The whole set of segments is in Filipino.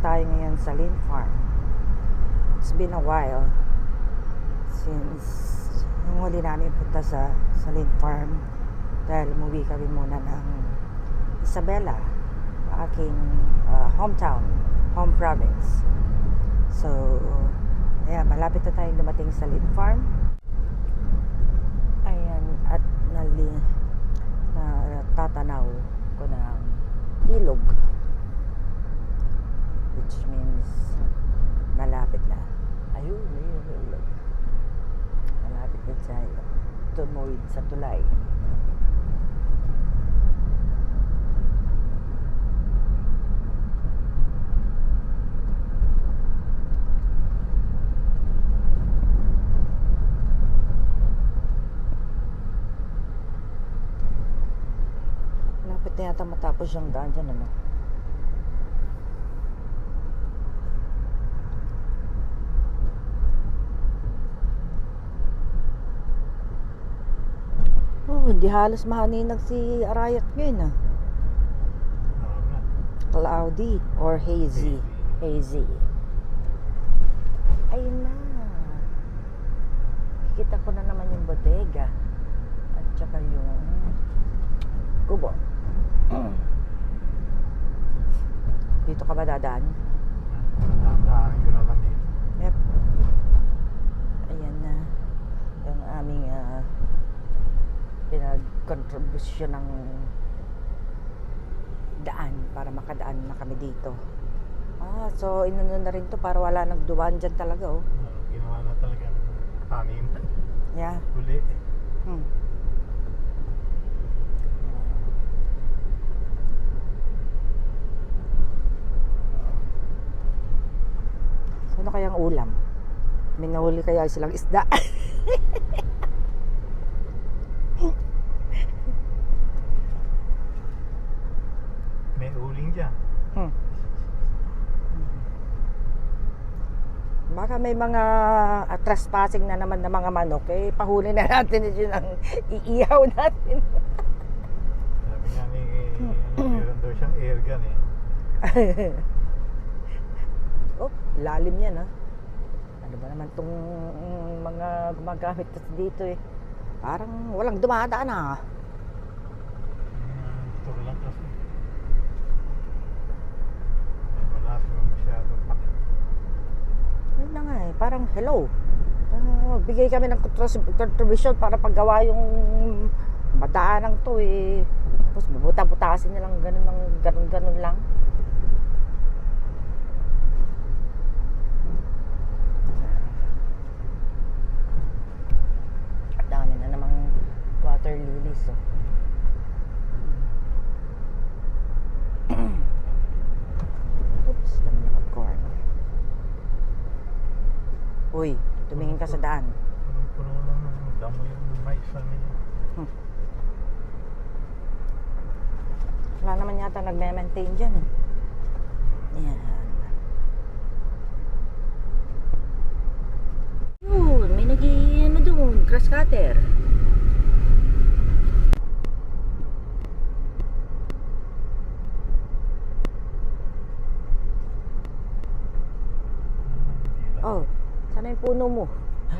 tayo ngayon sa Lynn Farm. It's been a while since yung huli namin punta sa Lynn Farm dahil umuwi kami muna ng Isabela, aking hometown, home province. So, ayan, malapit na tayong dumating sa Lynn Farm. Ayan, at tatanaw ko ng ilog, which means malapit na. Ayun, malapit na tayo tumuwid sa tulay. Malapit na yata matapos yung daan dyan, ano? Oh, hindi halos mahaninag si Arayat ngayon, ah. Cloudy or hazy. Hazy. Ayun na. Kikita ko na naman yung bodega. At saka yung kubo. Dito ka ba dadaan? Dadaanin ko na lang dito. Yep. Ayan na. Yung aming pinag-contribution ng daan para makadaan na kami dito. So inano na rin to para wala nagdumaan dyan talaga, oh. Ginawa na talagang tanim. Yeah. Huli. So ano kayang ulam? May nahuli kaya silang isda? May uling dyan. Baka may mga trespassing na naman na mga manok, eh pahuli na natin yun ang iihaw natin. Sabi nga ni meron daw siyang air gun eh. Oh, lalim yan, ha. Ano ba naman tong mga gumagamit dito, eh. Parang walang dumadaan, ha. Turo lang kasi. Wala siya masyadong paki. Yun na nga, eh. Parang hello. Bigay kami ng contribution para paggawa yung madaanan to, eh. Tapos bubuta-butasin nilang ganun lang. Dami na namang water lilies, oh. Oops, dami na corn. Uy, tumingin ka sa daan. Punong-puno lang ng damo yung mais na niya. Wala naman yata nagme-maintain dyan, eh. Ayan. Yun, may nag-iano doon, grass cutter. Oh, sana yung puno mo.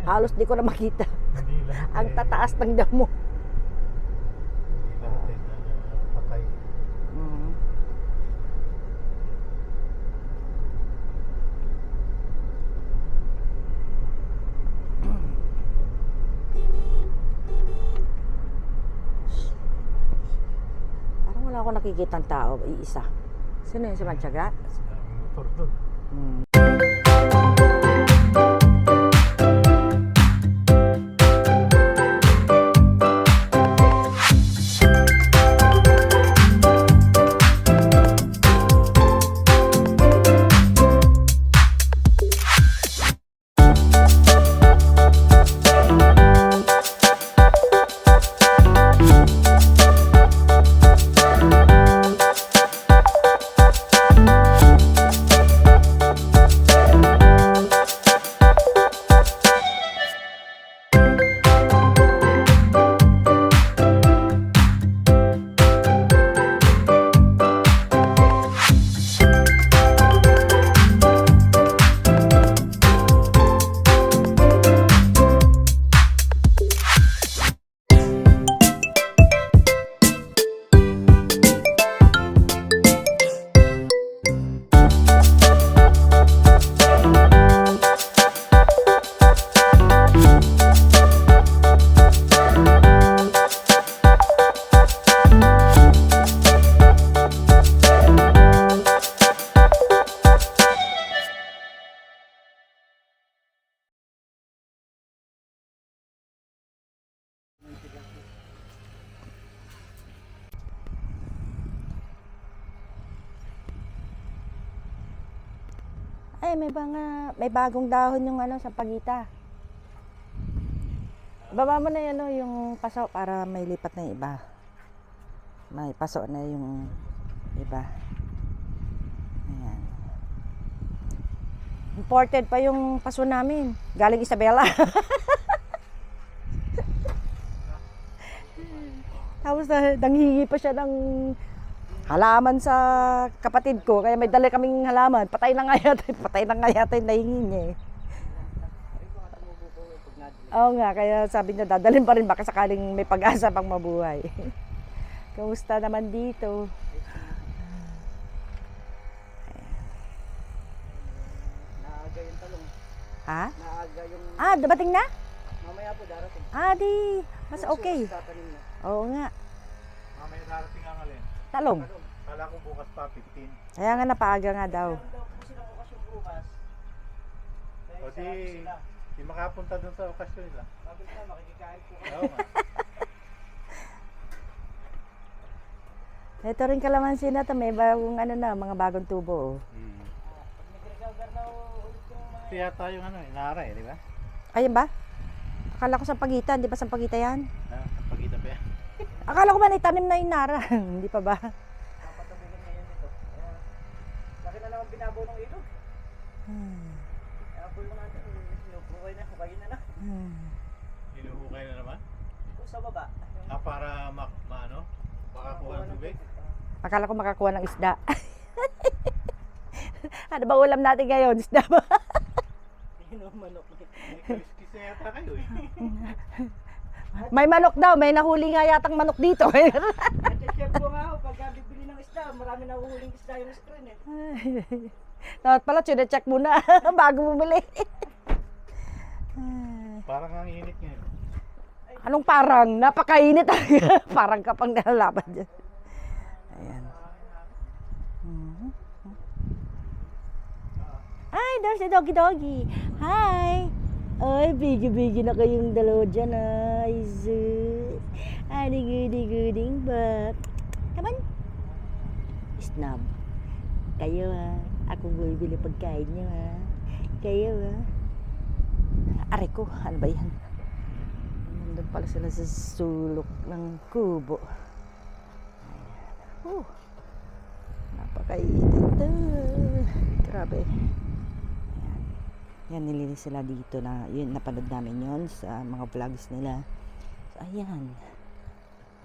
Halos di ko na makita. Hindi lahat Ang tataas ng damo. Hindi lahat eh patay. Parang wala akong nakikitang tao, iisa. Sino yun, si Manchaga? Daming motor doon. may bagong dahon yung ano sa pagita. Baba mo na yan, yung paso para may lipat na yung iba. May paso na yung iba. Ayan. Imported pa yung paso namin. Galing Isabela. Tapos nanghihingi pa siya ng halaman sa kapatid ko. Kaya may dala kaming halaman. Patay na nga yata yung nahingi niya eh. Oo nga, kaya sabi niya dadalhin pa rin baka sakaling may pag-asa pang mabuhay. Kamusta naman dito? Naaga yung talong. Ha? Naaga yung... Dabating na? Mamaya po darating. Di. Mas okay. Tatanim na. Oo nga. Mamaya darating ang alin. Talong. Kala ko bukas pa, 15. Kaya nga napaaga nga daw. Meron daw po silang okasyon bukas. Dahil O di, sarado sila. di makapunta dun sa okasyon nila. Bakit na, makikikain po kayo. Oo nga. Ito rin kalamansi na to. May bagong mga bagong tubo. Oh. Pag nag-regalgar na ulit yung mga... Ito yata yung Nara di ba? Ayun ba? Akala ko sa pagitan. Di ba sa pagitan yan? Pagkita pa yan. Akala ko ba itanim na yung nara? Hindi pa ba? Papatubigan ngayon ito. Laki na naman binabaw ng ilog. Kaya po yung natin, hukay na, hukayin na na. Hinuhukay na naman. Kung sa baba. Para makakuha ng tubig. Akala ko makakuha ng isda. Ano ba ulam natin ngayon? Isda ba? Yun ang manok. May kaliskis na yata kayo eh. May manok daw. May nahuli nga yatang manok dito. Check ko nga ako, pagka bibili ng isda, marami na uhuling isda yung screen eh. Dapat pala, check muna bago bumili. Parang ang init ngayon. Anong parang? Napakainit. Parang kapang nalalaban dyan. Ayan. Ay, there's a doggy. Hi! Ay, bigi-bigi na kayong dalawa dyan, ay, sus. Ay, gooding ba? Come on. Snob. Kayo, ha. Ako bibili pagkain nyo, ha. Kayo, ha. Aray ko, ano ba yan? Nandun pala sila sa sulok ng kubo. Ayan. Napakainit. Grabe. Yan, nilinis sila dito na, yun, napanood namin yun sa mga vlogs nila. So, ayan.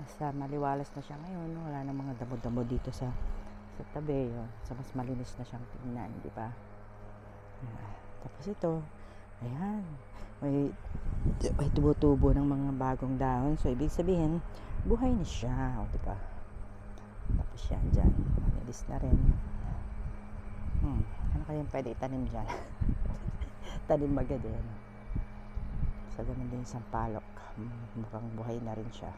Basta maliwalas na siya ngayon. Wala na mga damo-damo dito sa tabi. Yun. So, mas malinis na siyang tingnan, di ba? Tapos ito, ayan. May tubo-tubo ng mga bagong dahon. So, ibig sabihin, buhay na siya. O, di ba? Tapos yan, dyan. Malinis na rin. Ano kayang pwede itanim dyan? Tanim agad eh. So, ganun din yung sampalok. Mukhang buhay na rin siya.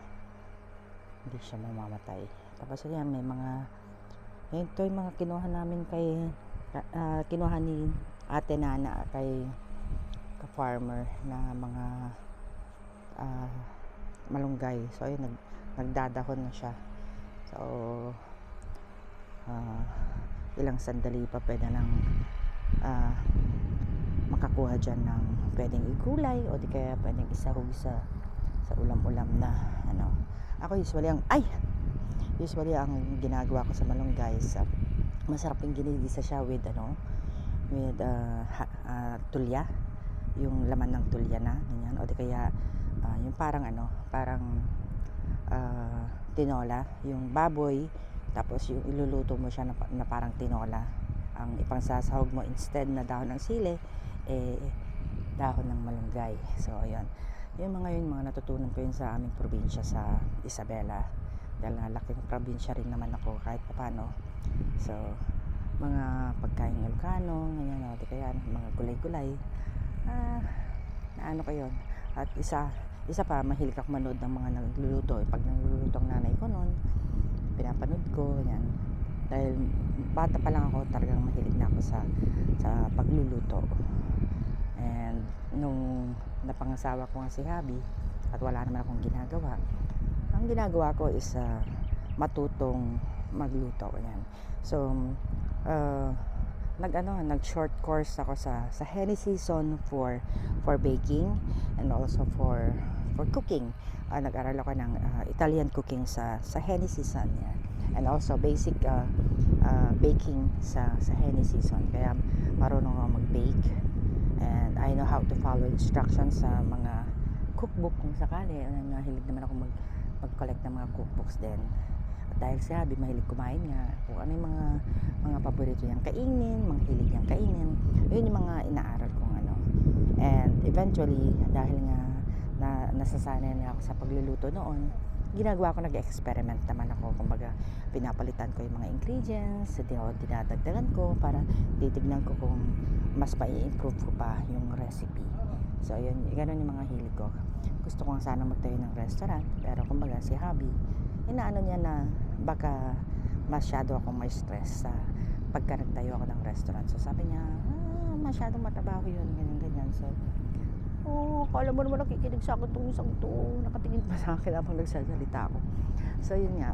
Hindi siya mamamatay. Tapos yan, may mga ito yung mga kinuha namin kay kinuha ni Ate Nana kay ka-farmer na mga malunggay. So, ayun, nagdadahon na siya. So, ilang sandali pa pwede nang makakuha dyan ng pwedeng igulay o di kaya pwedeng isahog sa ulam-ulam na ako usually ang ginagawa ko sa malunggay masarap yung ginigisa siya with tulya, yung laman ng tulya na ganyan, o di kaya yung parang tinola, yung baboy, tapos yung iluluto mo siya na parang tinola. Ang ipangsasahog mo instead na dahon ng sili dahon ng malunggay. So ayun, yung mga natutunan ko yun sa aming probinsya sa Isabela, dahil laking probinsya rin naman ako kahit paano. So mga pagkain Ilocano ganyan, o di kaya mga gulay-gulay na ko yun. At isa pa, mahilig ako manood ng mga nagluluto. Pag nagluluto ang nanay ko noon, pinapanood ko yan. Dahil bata pa lang ako, talagang mahilig na ako sa pagluluto. And nung napangasawa ko nga si Habi at wala naman akong ginagawa, ang ginagawa ko is matutong magluto. Yan. So nag short course ako sa Hennessy Season for baking and also for cooking. Nag-aral ako ng Italian cooking sa Hennessy Season yan. And also basic baking sa Hennessy Season. Kaya marunong ako mag-bake and I know how to follow instructions sa mga cookbook kung sakali. Nahilig naman ako mag-collect ng mga cookbooks din. At dahil si Abby mahilig kumain nga, kung ano yung mga paborito niyang kainin, mga hilig niyang kainin, yun yung mga inaaral kong ano. And eventually, dahil nga nasasanay na ako sa pagluluto noon, ginagawa ko, nag-experiment naman ako. Kumbaga, pinapalitan ko yung mga ingredients, dinadagdagan ko para titignan ko kung mas mai-improve ko pa yung recipe. So, yun, ganun yung mga hilig ko. Gusto ko nga sana magtayo ng restaurant, pero kumbaga si Hubby, inaano niya na baka masyado akong may stress sa pagka nagtayo ako ng restaurant. So, sabi niya, masyadong matabaho yun, ganyan. So, kala mo naman nakikinig sa akin itong isang to. Nakatingin pa sa akin habang nagsasalita ako. So, yun nga,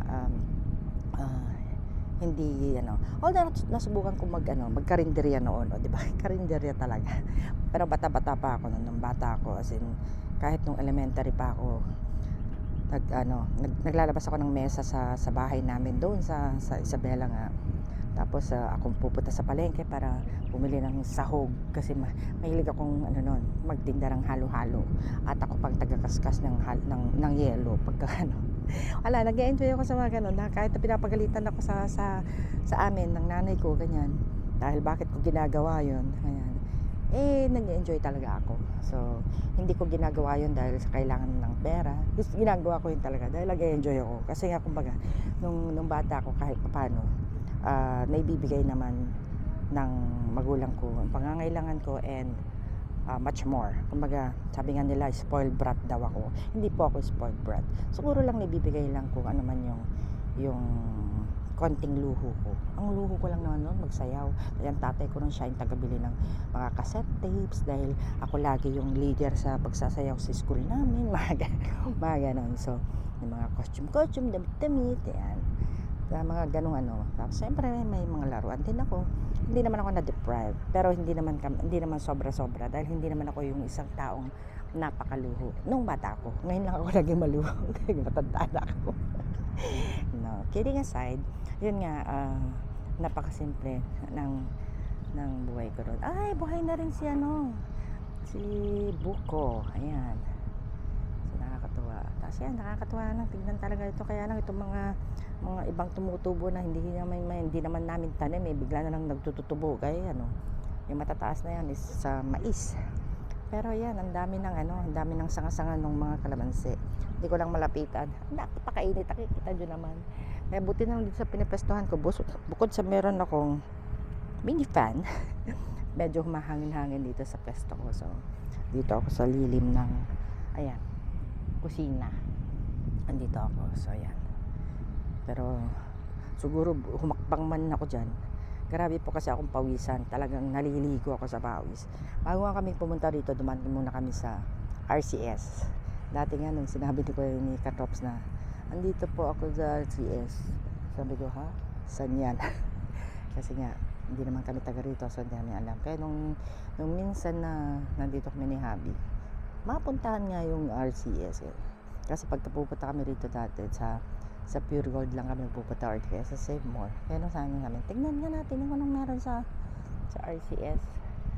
hindi, although nasubukan ko magkarinderya noon, di ba? Karinderya talaga. Pero bata-bata pa ako noon. Nung bata ako, as in, kahit nung elementary pa ako, naglalabas ako ng mesa sa bahay namin doon sa Isabela nga. Tapos akong pupunta sa palengke para bumili ng sahog kasi mahilig akong magtinda ng halo-halo. At ako pang tagakaskas ng yelo pagka wala, nag-enjoy ako sa mga ganun. Kahit pinapagalitan ako sa amin ng nanay ko, ganyan. Dahil bakit ko ginagawa yun, ganyan. Nag-enjoy talaga ako. So, hindi ko ginagawa yun dahil sa kailangan ng pera. Ginagawa ko yun talaga dahil nag-enjoy ako. Kasi nga, kumbaga, nung bata ako kahit paano, naibibigay naman ng magulang ko ang pangangailangan ko and much more. Kumbaga, sabi nga nila, spoiled brat daw ako. Hindi po ako spoiled brat. Siguro lang naibibigay lang kung ano man yung konting luho ko. Ang luho ko lang naman noon, magsayaw. Kaya ang tatay ko nun, siya yung tagabili ng mga cassette tapes dahil ako lagi yung leader sa pagsasayaw sa school namin. Mga ganon. So, yung mga costume, damit-damit, yan. Mga ganong Tapos, siyempre, may mga laruan din ako. Hindi naman ako na-deprive. Pero hindi naman sobra-sobra. Dahil hindi naman ako yung isang taong napakaluho. Nung bata ako. Ngayon lang ako naging maluho. Matanda na ako. No, kidding aside, yun nga, napakasimple ng buhay ko ron. Ay, buhay na rin si Buko. Ayan. So, nakakatuwa. Tapos yan, nakakatuwa lang. Tignan talaga ito. Kaya lang itong mga ibang tumutubo na hindi naman namin tanim bigla na lang nagtutubo kaya yung matataas na yan is sa mais. Pero yan, ang dami ng sanga-sanga ng mga kalamansi. Hindi ko lang malapitan. Napakainit, nakikita nyo naman. Kaya buti nang dito sa pinipestuhan ko, bukod sa meron akong mini fan, medyo humahangin-hangin dito sa pesto ko. So, dito ako sa lilim ng kusina. Andito ako. So, yan. Pero siguro humakbang man ako dyan. Grabe po kasi akong pawisan. Talagang naliligo ako sa pawis. Bago nga kami pumunta rito, dumaan muna kami sa RCS. Dati nga nung sinabi ni Katrops na andito po ako sa RCS. Sabi ko, ha? Saan yan? Kasi nga, hindi naman kami taga rito, so hindi namin alam. Kaya nung minsan na nandito kami ni Habi, mapuntahan nga yung RCS. Kasi pagka pupunta kami rito dati sa Pure Gold lang kami pupunta or kaya sa Save More. Kaya nung sabi namin, tignan nga natin kung anong meron sa RCS.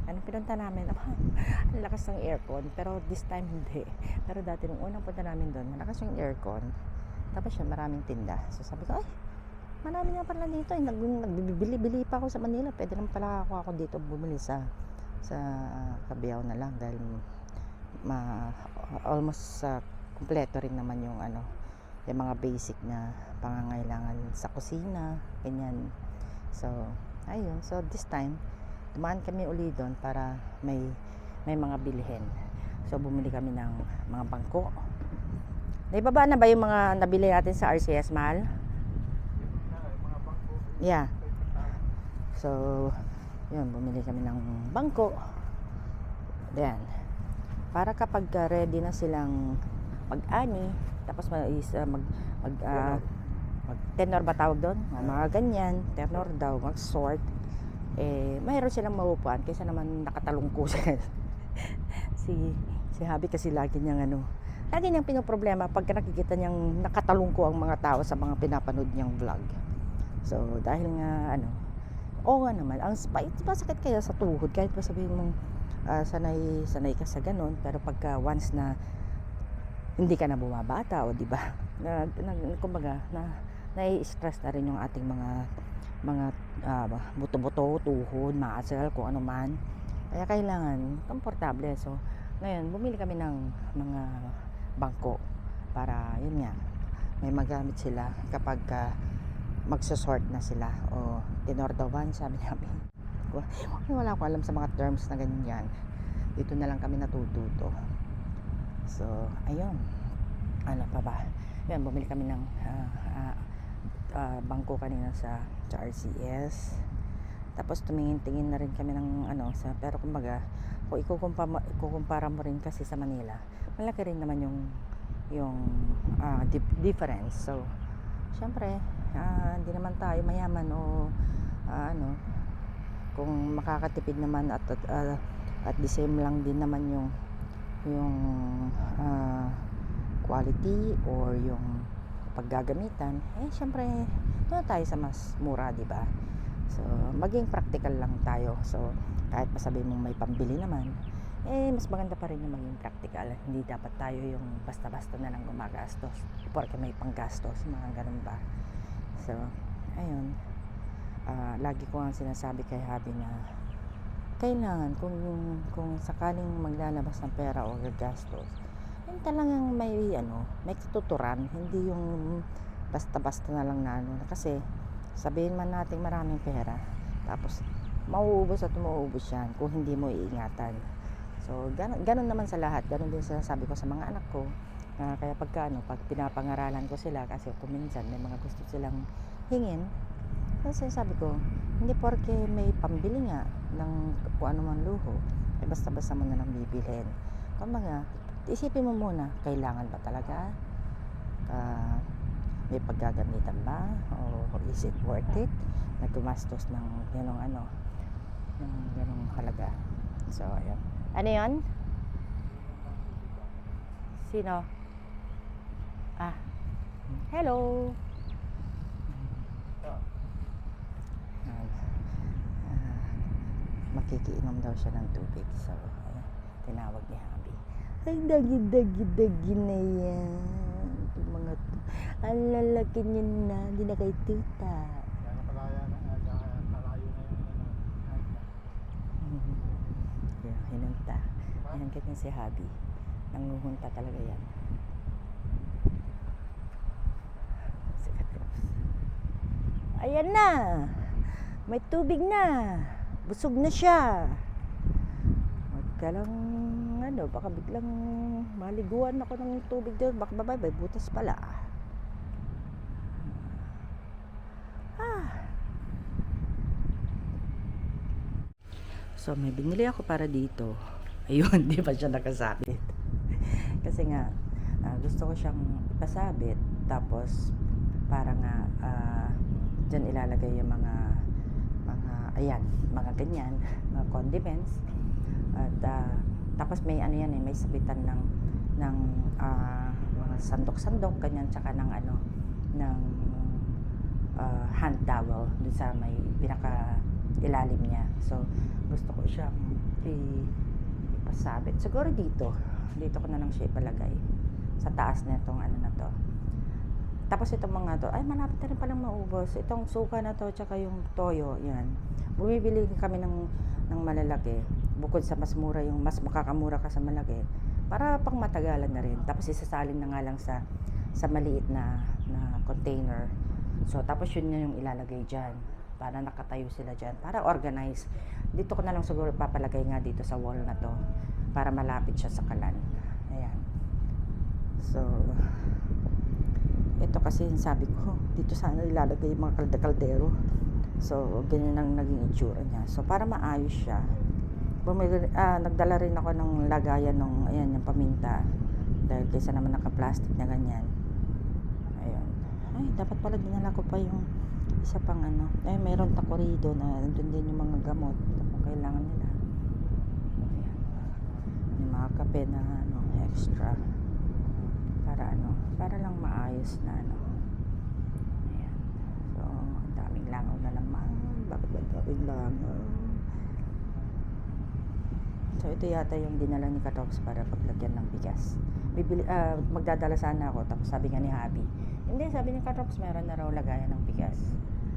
Anong pinunta namin? Ang lakas ng aircon, pero this time hindi. Pero dati nung unang punta namin doon, malakas yung aircon. Tapos siya, maraming tinda. So sabi ko, ay, marami nga pala dito. Nagbibili-bili pa ako sa Manila. Pwede naman pala ako dito bumili sa Cabiao na lang dahil almost kompleto rin naman yung yung mga basic na pangangailangan sa kusina, ganyan. So, ayun. So, this time, dumaan kami uli doon para may mga bilhin. So, bumili kami ng mga bangko. Naibaba na ba yung mga nabili natin sa RCS, Mahal? Yeah. So, yun, bumili kami ng bangko. Then, para kapag ready na silang mag-ani, tapos tenor ba tawag doon? Mga ganyan, tenor daw, mag-sort. mayroon silang maupuan kaysa naman nakatalungko siya. si Habi kasi lagi niyang pinoproblema pagka nakikita niyang nakatalungko ang mga tao sa mga pinapanood niyang vlog. So dahil nga oo nga naman, ang masakit kaya sa tuhod kahit pa sabihin mong sanay ka sa ganun, pero pagka once na hindi ka na bumabata, o di ba? Kumbaga nai-stress na rin yung ating mga buto-buto, tuhod, muscle, kung ano man. Kaya kailangan komportable. So ngayon bumili kami ng mga bangko para yun nga may magamit sila kapag magsosort na sila o tinordoban, sabi namin. Wala ko alam sa mga terms na ganyan. Dito na lang kami natututo. So ayun, ano pa ba, yan, bumili kami ng bangko kanina sa RCS. Tapos tumingin-tingin na rin kami ng pero kumbaga kung ikukumpara mo rin kasi sa Manila, malaki rin naman yung difference. So syempre hindi naman tayo mayaman o kung makakatipid naman at the same lang din naman yung quality or yung paggagamitan, syempre doon tayo sa mas mura, di ba? So maging practical lang tayo. So kahit masabi mong may pambili naman, mas maganda pa rin yung maging practical. Hindi dapat tayo yung basta-basta na lang gumagastos porque may panggastos, mga ganun ba. So ayun, lagi ko ang sinasabi kay Habi na kailangan kung sakaling maglalabas ng pera o gagastos, yun talagang may tuturan, hindi yung basta-basta na lang kasi sabihin man natin maraming pera tapos mauubos at mauubos yan kung hindi mo iingatan. So ganun naman sa lahat. Ganun din sinasabi ko sa mga anak ko, kaya pag pinapangaralan ko sila, kasi kung minsan may mga gusto silang hingin, kasi sabi ko, hindi porke may pambili nga ng kung ano man luho, basta-basta mo na lang bibilhin. Kumbaga, isipin mo muna, kailangan ba talaga? May paggagamitan ba? O is it worth it? Naggumastos ng ganong halaga. So, ayun. Ano yun? Sino? Hello! Makikiinom daw siya ng tubig. So, tinawag ni Habi. Ay, dagi na yan. Yung mga to. Ang lalaki niya na. Hindi na kay tita. Yan ang kalayo na yun. Hinunta. Yan ganyan si Habi. Nanguhunta talaga yan. Ayan na. May tubig na. Busog na siya. Huwag ka lang, baka biglang maliguan ako ng tubig doon. Baka may butas pala. So, may binili ako para dito. Ayun, di pa siya nakasabit. Kasi nga, gusto ko siyang ipasabit. Tapos, para nga, dyan ilalagay yung mga ganyan, mga condiments. At tapos may may sabitan ng mga sandok-sandok ganyan, tsaka ng hand towel dun sa may pinaka ilalim niya. So gusto ko siyang ipasabit. Siguro dito ko na lang siya ipalagay sa taas na itong na to. Tapos itong mga to, ay malapit na rin palang maubos. Itong suka na to, tsaka yung toyo, yan. Bumibili kami ng malalaki. Bukod sa mas makakamura ka sa malaki, para pang matagalan na rin. Tapos isasalin na nga lang sa maliit na container. So tapos yun yung ilalagay dyan. Para nakatayo sila dyan. Para organize. Dito ko na lang siguro papalagay nga dito sa wall na to. Para malapit siya sa kalan. Ayan. So ito kasi sabi ko, dito sana ilalagay yung mga kaldero. So, ganyan ang naging itsura niya. So, para maayos siya, nagdala rin ako ng lagayan yung paminta. Dahil kaysa naman naka-plastic na ganyan. Ayun. Ay, dapat pala dinala ko pa yung Isa pang ano, meron takorido na nandun din yung mga gamot kung kailangan nila. Ayan. May mga kape na ano, extra. Para lang maayos na ano. Ayan. So, ang daming langaw na naman. Bakit ba daming langaw? So, ito yata yung dinala ni Katops para paglagyan ng bigas. Magdadala sana ako. Tapos sabi nga ni Habi, hindi, sabi ni Katops, meron na raw lagayan ng bigas.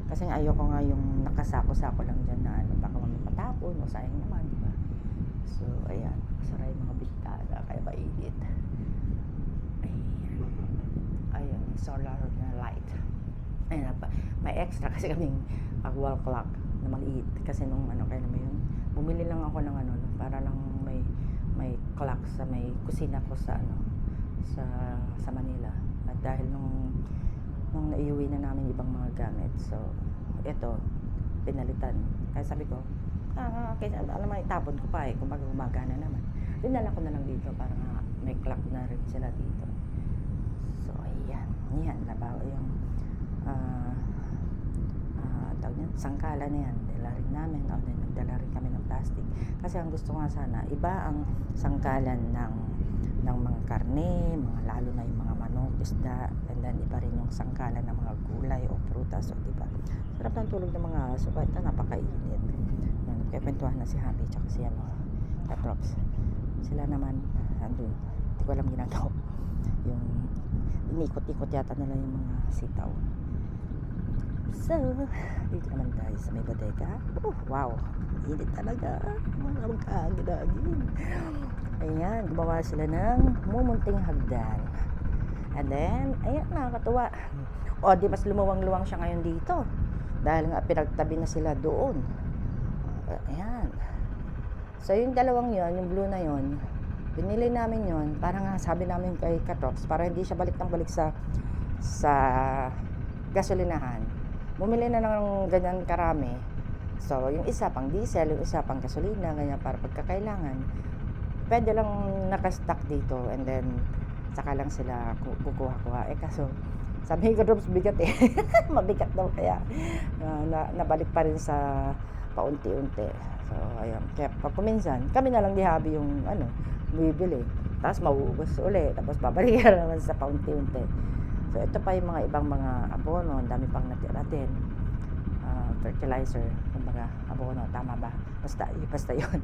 Kasi nga ayoko nga yung nakasako-sako lang dyan na ano, baka mamipatapon o sayang naman, di ba? So, ayan. Saray mga bintana, kaya mainit. Ayun, solar na light. Ayun pa, may extra kasi kaming wall clock na maliit. Kasi nung ano, kaya naman yun, bumili lang ako ng ano, para lang may clock sa may kusina ko sa ano, sa Manila. At dahil nung naiuwi na namin ibang mga gamit, so ito pinalitan. Kaya sabi ko, kaya alam mo, itapon ko pa kung gumagana naman. Dinala ko na lang dito para nga may clock na rin sila dito. So ayan, nabawa yung tawag niyan, sangkala na yan, dala rin namin, nagdala rin kami ng plastic. Kasi ang gusto nga sana, iba ang sangkalan ng mga karne, lalo na yung mga manok, isda, and then iba rin yung sangkalan ng mga gulay o prutas, o diba? Sarap ng tulog ng mga aso, kahit na napakainit. Yan, nagkakwentuhan na si Habi, tsaka si Katrops. Sila naman, andun, hindi ko alam ginagawa. Yung iniikot-ikot yata nila yung mga sitaw. So, dito naman tayo sa may bodega. Wow, init talaga. Mga magkagin. Ayan, gumawa sila ng mumunting hagdan. And then, ayan, nakakatuwa. O, di mas lumuwang-luwang siya ngayon dito. Dahil nga, pinagtabi na sila doon. Ayan. So, yung dalawang yon, yung blue na yon, binili namin yon, para nga sabi namin kay Katops, para hindi siya balik sa gasolinahan. Bumili na ng ganyan karami. So, yung isa pang diesel, yung isa pang gasolina, ganyan para pagkakailangan. Pwede lang nakastock dito, and then saka lang sila kukuha-kuha. Kaso, sabi ni Katops, bigat mabigat daw, kaya nabalik pa rin sa paunti-unti. So, ayun. Kaya pag kuminsan, kami na lang di Habi yung bibili. Tapos mauubos ulit. Tapos babalik naman sa paunti-unti. So, ito pa yung mga ibang mga abono. Ang dami pang natira din. Fertilizer. Kumbaga, abono. Tama ba? Basta yun.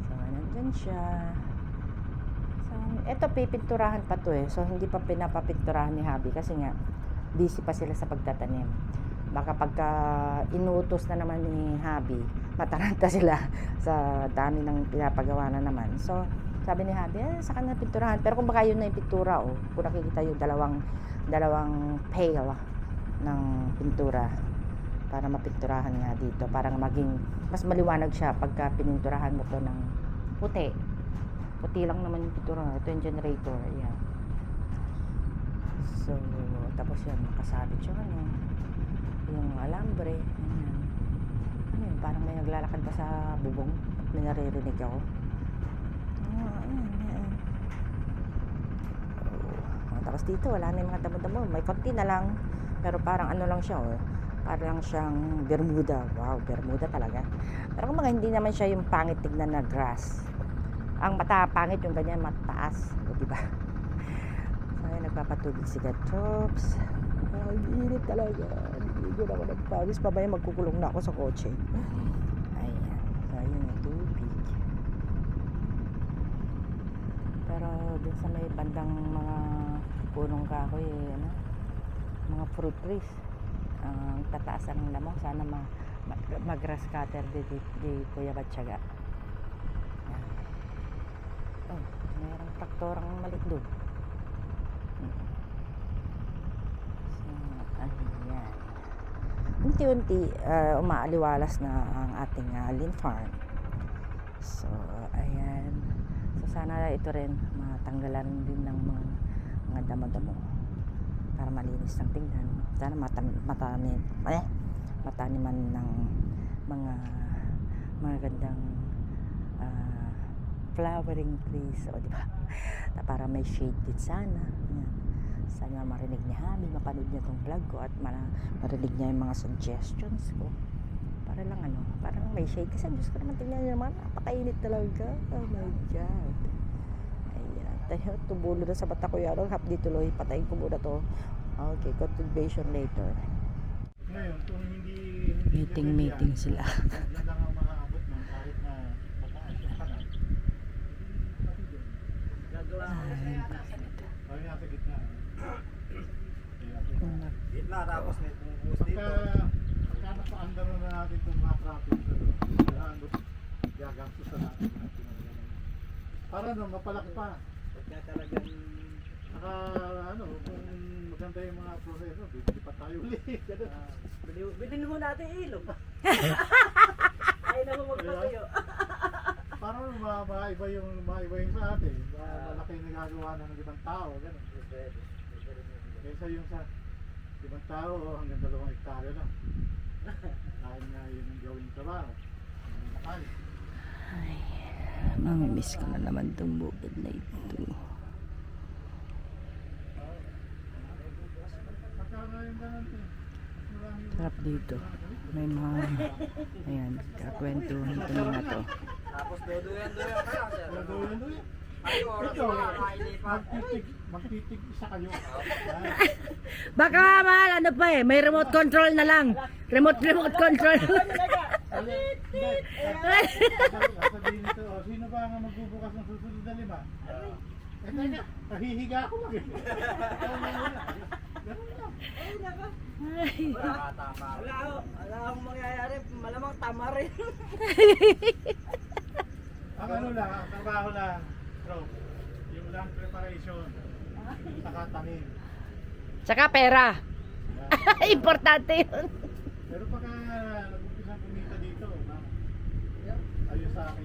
So, nandyan siya. So, ito pipinturahan pa to So, hindi pa pinapapinturahan ni Habi. Kasi nga, busy pa sila sa pagtatanim. Baka pagka inuutos na naman ni Habi, mataranta sila sa dami ng pinapagawa na naman. So, sabi ni Habi, sa kanya pinturahan. Pero kung baka yun na yung pintura, kung nakikita yung dalawang pail ng pintura para mapinturahan nga dito, para maging mas maliwanag siya pagka pininturahan mo to ng puti lang naman yung pintura. Ito yung generator, ayan. So, tapos yan, makasabit yung yung alambre, ayan. Parang may naglalakad pa sa bubong, may naririnig ako. Tapos dito wala na yung mga damo-damo, may konti na lang, pero parang lang siya, parang siyang Bermuda. Wow, Bermuda talaga. Pero kung hindi naman siya yung pangit tignan na grass, ang pangit yung ganyan mataas, diba? So, nagpapatubig si Katops. Ang init talaga, hindi na ako nagpawis pa ba yung magkukulong na ako sa kotse. Ayan, so yun yung tubig. Pero dun sa may bandang mga punong kahoy, mga fruit trees, ang tataasan ng lamang, sana mag-grass cutter di Kuya Batyaga. Mayroong traktorang maliit doon. So, ayan. Unti-unti umaaliwalas na ang ating Lynn Farm. So, ayan. So, sana ito rin matanggalan din ng mga damo-damo para malinis ng tingnan. Sana mataniman ng mga gandang flowering trees, diba? Para may shade din sana. Ayan. Sana marinig niya, mapanood niya tong vlog ko at marinig niya yung mga suggestions ko. Para lang para lang may shade. Kasi Diyos ko naman, tingnan niyo naman, napakainit talaga. Oh my God. Ayan. Tayo, tumulo na sa mata ko yan. Hapdi tuloy, patayin ko muna to. Okay, contribution later. Ngayon, kung hindi Meeting sila. Yan lang ang makaabot ng kahit na mataas yung kanal. Gagawa ko na siya yata. Ay, nasa gitna. Gitna tapos may bubus dito. Pagka napa-under na natin itong mga traffic gagastos na natin. Para mapalaki pa. Pagka talagang Saka kung maganda yung mga proseso, bibili pa tayo ulit. Bilhin mo natin ilog. Ay na mo magpatuyo. Para maiba yung sa atin. Malaki yung nagagawa ng ibang tao. Ganun. Kaysa yung sa ibang tao hanggang 2 hektarya lang. Dahil nga yun ang gawing trabaho. Nakal. Ay, mamimiss ko na naman itong bukid na ito. Sarap dito. May mga, ayan, kakwentuhan ko na to. tapos dodoyan ka lang sir. Doon. Ay, oras Ito, na kainipan. magtitig isa kayo. Baka mahal, pa may remote control na lang. Remote control. Sabihin nito, sino ba ang magbubukas ng susunod na 5? Teka, nahihiga ako mag Ganun lang. Tama. Wala akong mangyayari. Malamang tama rin. Ang ang trabaho lang, bro, yung land preparation, saka tanim. Tsaka pera. Yan. Importante yun. Pero pagka nag-umpisa kumita dito, ayos sa akin.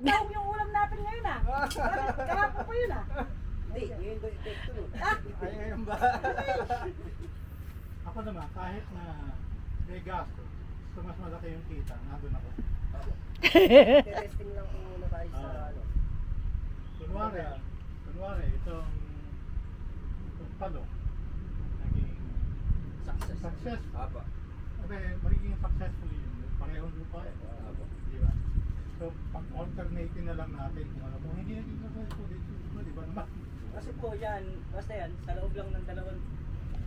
Ikaw yung ulam natin ngayon ah. Kaya ko pa yun ah. Hindi, ngayon ko ito. Ay, ngayon ba? Ako naman, kahit na may gasto, gusto mas malaki yung kita, nandun ako. Testing lang kung muna tayo sa ano. Kunwari, itong palo, naging successful. Apa. Okay, magiging successful yun. Parehong lupa eh. Di ba? So, pag-alternate na lang natin kung ano. Kung hindi naging successful, di ba naman? Kasi po yan, basta yan, sa loob lang ng 2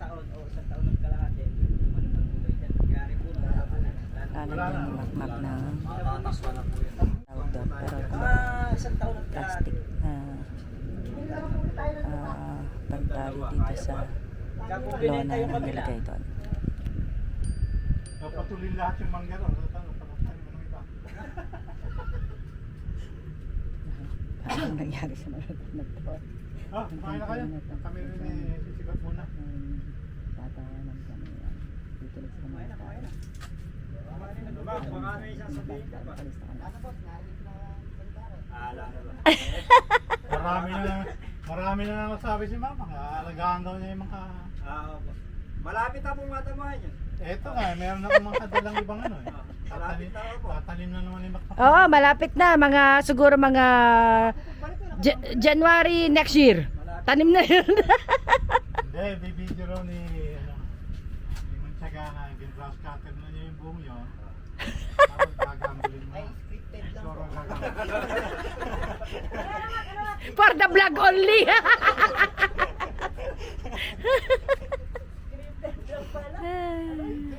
taon o 1 taon ng kalahati, ano ng kulay dyan. Nangyari po na wala po na. Ano yung makmak na Matatakwa na po yun. tawag doon. Pero Mga 1 taon ng kalahati. plastic pantali dito sa lona na nilagay doon. So, patuloy lahat yung mangga ron. Tanong mo ng iba. Ano nangyari sa mga nagtawa? Kumain na kayo. Kami rin sisigat muna. Tatawanan kami. Dito lang sila mga tao. Baka may sasabihin ka ba? Alam na ba? Marami na nasabi si Mama. Alagaan daw niya yung mga... Opo. Malapit na pong matamaan yun. Eto nga, meron akong mga kadalang ibang ano eh. Malapit na po. Tatanim na naman yung makapag. Oo, malapit na. Siguro mga January next year. Tanim na yun. Hindi, bibidyo raw ni Manchaga na gin-grass cutter na niya yung buong yun. Tapos gagambulin mo. Siguro gagambulin. For the vlog only.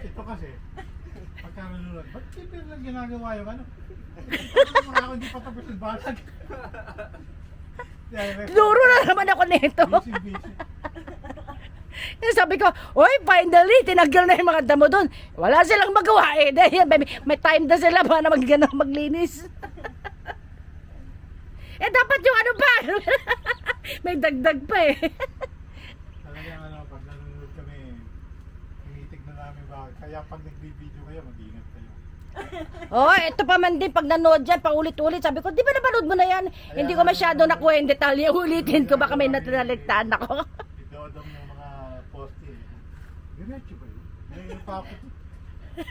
Ito kasi, pagka nanonood, ba't hindi lang ginagawa yung ano? Mga ako hindi pa tapos yung basag. Duro na naman ako nito. Busy. Sabi ko, oy, finally, tinanggal na yung mga damo doon. Wala silang magawa eh. Dahil may time na sila para maglinis. Dapat yung ano pa. May dagdag pa eh. Talagang pag nanonood kami, tinitignan namin bakit. Kaya pag nag-video kayo, mag-ingat kayo. Oh, ito pa man din pag nanood dyan, paulit-ulit. Sabi ko, di ba napanood mo na yan? Hindi ko masyado nakuha yung detalye. Ulitin ko, baka may natinaligtaan ako. Idodong ng mga poste. Diretso ba yun? May papo.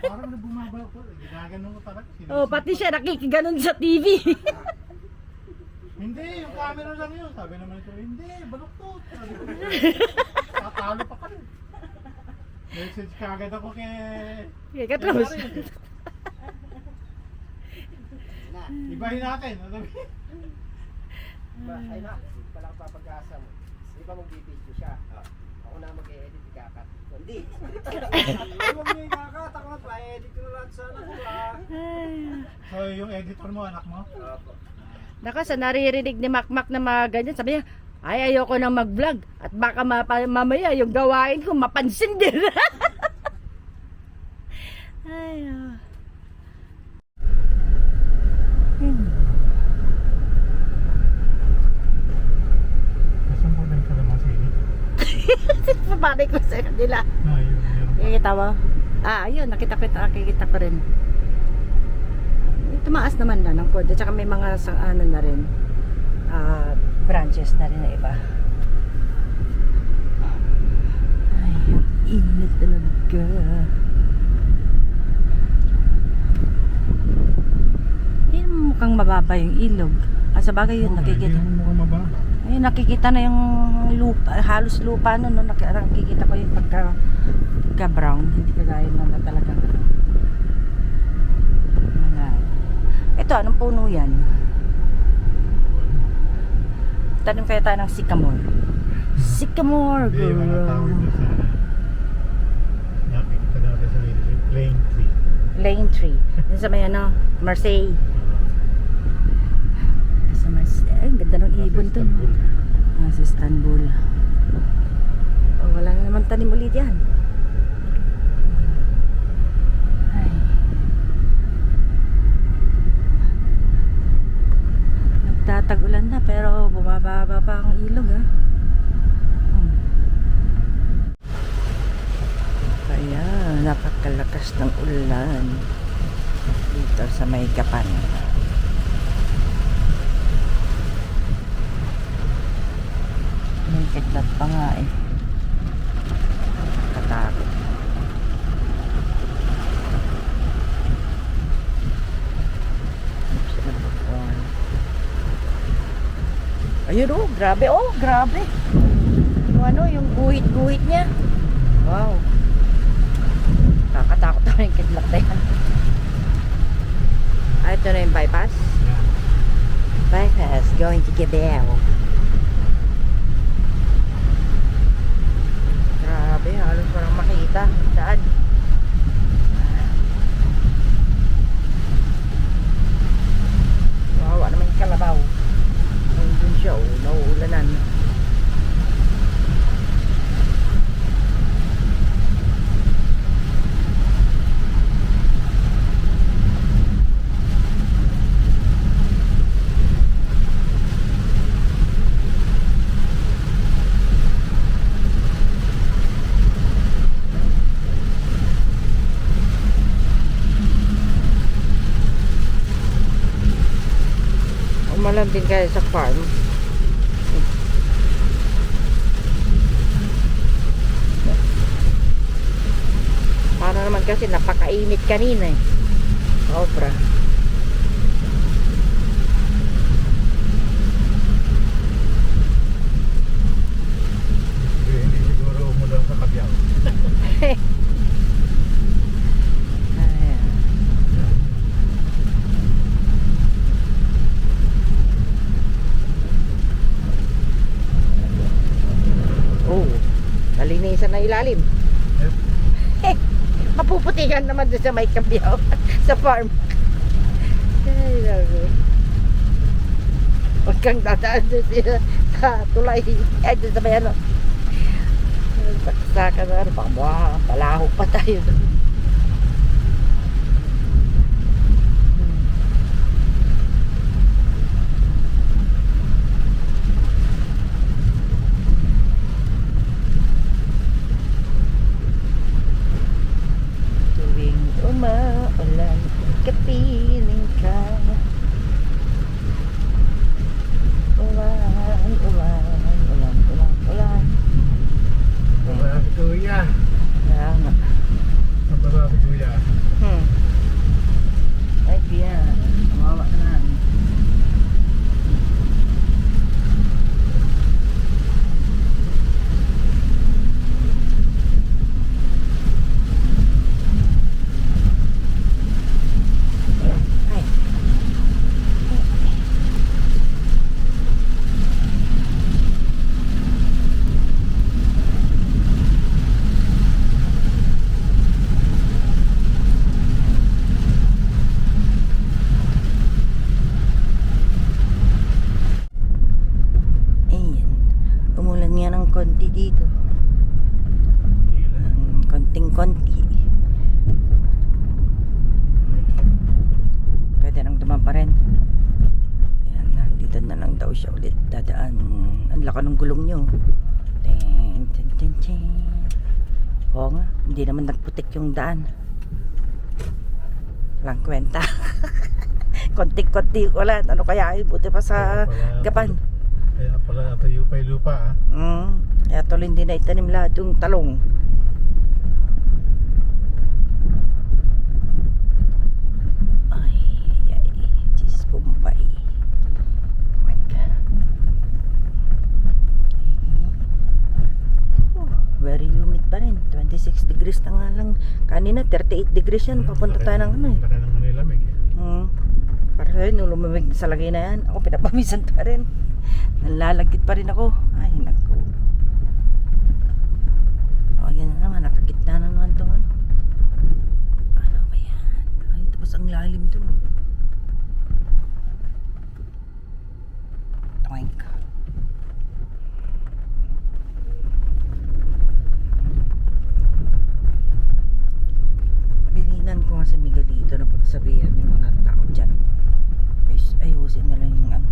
Parang nabumaba ko. Ginaganon ko talaga. Oh, pati siya nakikiganon sa TV. Hindi, yung camera lang yun. Sabi naman ito, hindi, baluktot. Sabi ko, tatalo pa kami. Message kagad ako kay... Kaya katapos. Marin. Ibahin natin. Ano ba? Ay na, pala ang papag-asa mo. Di ba magbibideo siya? Ako na mag-e-edit, ikakat. Hindi. Huwag mo ikakat, ako mag-edit ko na lang sana ko So, yung editor mo, anak mo? Naka, sa naririnig ni Makmak na mga ganyan, sabi niya, ay ayoko nang mag-vlog. At baka mamaya yung gawain ko mapansin din. Ay, Nasaan po lang kalamansi? Pabalik ko sa kanila. Yun. Kikita mo? Ayun, nakikita ko rin. Tumaas naman na ng konti. Tsaka may mga ano na rin. Branches na rin na iba. Ay, ang init talaga. Hindi mukhang mababa yung ilog. Sa bagay yun, nakikita. Hindi mo mukhang mababa. Ayun, nakikita na yung lupa, halos lupa no, nakikita ko yung pagka brown, hindi kagaya na talagang mga. Ito, anong puno yan? Tanim kaya tayo ng sycamore. Sycamore, Hindi, yung mga tawag doon sa... Nakikita natin sa plain tree. Lane tree. Yun sa may ano, Marseille. Sa Marseille. Ay, ang ganda ng ibon to. Istanbul. Sa Istanbul. Oh, wala na naman tanim ulit yan. Ay. Nagtatag-ulan na pero bumababa pa ang ilog ha. Kaya napakalakas ng ulan dito sa may Gapan. May kidlat pa nga eh. Katakot. Ayun oh, grabe oh, grabe. Yung ano, yung guhit-guhit niya. Wow. Kakatakot na yung kidlat na yan. Ito na yung bypass. Bypass going to Gabel. Grabe, halos parang makita. Daan. Wawa naman yung kalabaw. Ayun dun siya, oh, nauulanan. Umalam din kayo sa farm. Para naman kasi napakainit kanina eh. Sobra. Hindi siguro umulan sa Kabyaw. Ayan. Oh, nalinisan na ilalim. Mapuputikan naman doon sa may Kabyaw. Sa farm. Ay, lalo. Huwag kang dadaan doon sa tulay. Ay, doon sa may ano. Saksakan na ano. Baka palaho pa tayo doon. Tuwing umaulan, kapiling ka. Ulan, ulan, ulan, ulan, ulan. Wala si Kuya. Kaya nga. Ang baba si Kuya. Ay, kaya. Mawawa ka na. daan. Ang laka ng gulong nyo. Ten, ten, ten, ten. Oo nga, hindi naman nagputik yung daan. Walang kwenta. Konti-konti ko lang. Ano kaya ay buti pa sa gapan. Kaya pala tayo pa yung lupa Kaya tuloy hindi na itanim lahat yung talong. Ay, Jesus Bombay. Oh my God. Oh, very humid pa rin. 26 degrees na nga lang. Kanina 38 degrees yan. Papunta tayo ng ano eh. Laki ng nilamig Para sa'yo, nung lumamig sa lagay na yan, ako pinapamisan pa rin. Nalalagkit pa rin ako. Ay, naku. O, yan na naman. Nakagitna na naman itong ano. Ano ba yan? Ay, tapos ang lalim ito. Toink. Bilinan ko nga sa Miguelito na pagsabihan yung mga tao dyan. Ayusin nila yung ano.